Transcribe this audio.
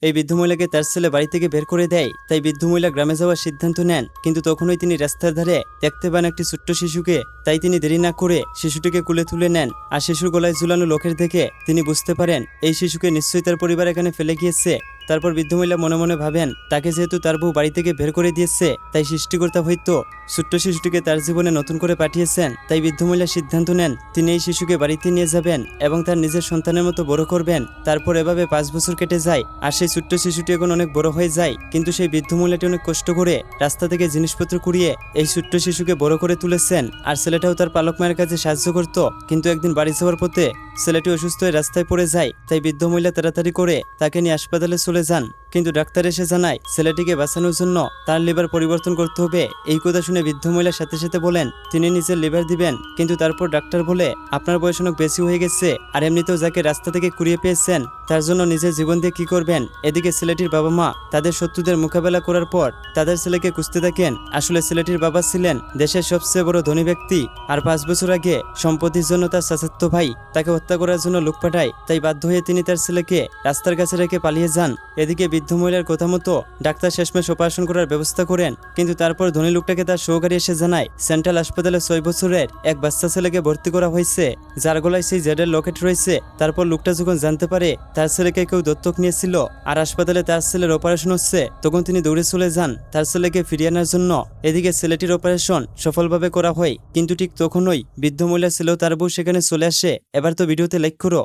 এই বৃদ্ধ মহিলাকে তার ছেলে বাড়ি থেকে বের করে দেয়। তাই বৃদ্ধ মহিলা গ্রামে যাওয়ার সিদ্ধান্ত নেন, কিন্তু তখনই তিনি রাস্তার ধারে দেখতে পান একটি ছোট্ট শিশুকে। তাই তিনি দেরি না করে শিশুটিকে কোলে তুলে নেন, আর শিশুর গলায় ঝুলানো লোকের দেখে তিনি বুঝতে পারেন এই শিশুকে নিশ্চয়ই তার পরিবার এখানে ফেলে গিয়েছে। তারপর বৃদ্ধ মহিলা মনে মনে ভাবেন, তাকে যেহেতু তার বউ বাড়ি থেকে বের করে দিয়েছে, তাই সৃষ্টিকর্তা হয়তো ছোট্ট শিশুটিকে তার জীবনে নতুন করে পাঠিয়েছেন। তাই বৃদ্ধ মহিলা সিদ্ধান্ত নেন তিনি এই শিশুকে বাড়িতে নিয়ে যাবেন এবং তার নিজের সন্তানের মতো বড় করবেন। তারপর এভাবে 5 বছর কেটে যায়, আর সেই ছোট্ট শিশুটি এখন অনেক বড় হয়ে যায়। কিন্তু সেই বৃদ্ধ মহিলাটি অনেক কষ্ট করে রাস্তা থেকে জিনিসপত্র কুড়িয়ে এই ছোট্ট শিশুকে বড় করে তুলেছেন, আর ছেলেটাও তার পালক মায়ের কাছে সাহায্য করত। কিন্তু একদিন বাড়ি যাওয়ার পথে ছেলেটি অসুস্থ হয়ে রাস্তায় পড়ে যায়। তাই বৃদ্ধ মহিলা তাড়াতাড়ি করে তাকে নিয়ে হাসপাতালে চলে যান, কিন্তু ডাক্তার এসে জানায় ছেলেটিকে বাঁচানোর জন্য তার লিভার পরিবর্তন করতে হবে। এই কথা শুনে বৃদ্ধ মহিলার সাথে সাথে বলেন তিনি নিজের লিভার দিবেন, কিন্তু তারপর ডাক্তার বলে আপনার বয়স অনেক বেশি হয়ে গেছে, আর এমনিতেও যাকে রাস্তা থেকে কুড়িয়ে পেয়েছেন তার জন্য নিজের জীবন দিয়ে কি করবেন। এদিকে ছেলেটির বাবা মা তাদের শত্রুদের মোকাবেলা করার পর তাদের ছেলেকে খুঁজতে থাকেন। আসলে ছেলেটির বাবা ছিলেন দেশের সবচেয়ে বড় ধনী ব্যক্তি, আর 5 বছর আগে সম্পত্তির জন্য তার চাচাতো ভাই তাকে হত্যা করার জন্য লোক পাঠায়। তাই বাধ্য হয়ে তিনি তার ছেলেকে রাস্তার কাছে রেখে পালিয়ে যান। এদিকে বৃদ্ধ মহিলার কথা মতো ডাক্তার শেষমেশ অপারেশন করার ব্যবস্থা করেন, কিন্তু তারপর ধনী লোকটাকে তার সহকারী এসে জানায় সেন্ট্রাল হাসপাতালে 6 বছরের এক বাচ্চা ছেলেকে ভর্তি করা হয়েছে, যার গলায় সেই জেডের লকেট রয়েছে। তারপর লোকটা যখন জানতে পারে তার ছেলেকে কেউ দত্তক নিয়েছিল আর হাসপাতালে তার ছেলের অপারেশন হচ্ছে, তখন তিনি দৌড়ে চলে যান তার ছেলেকে ফিরিয়ে আনার জন্য। এদিকে ছেলেটির অপারেশন সফলভাবে করা হয়, কিন্তু ঠিক তখনই বৃদ্ধ মহিলা ছেলেও তার বউ সেখানে চলে আসে। এবার তো ভিডিওতে লাইক করো।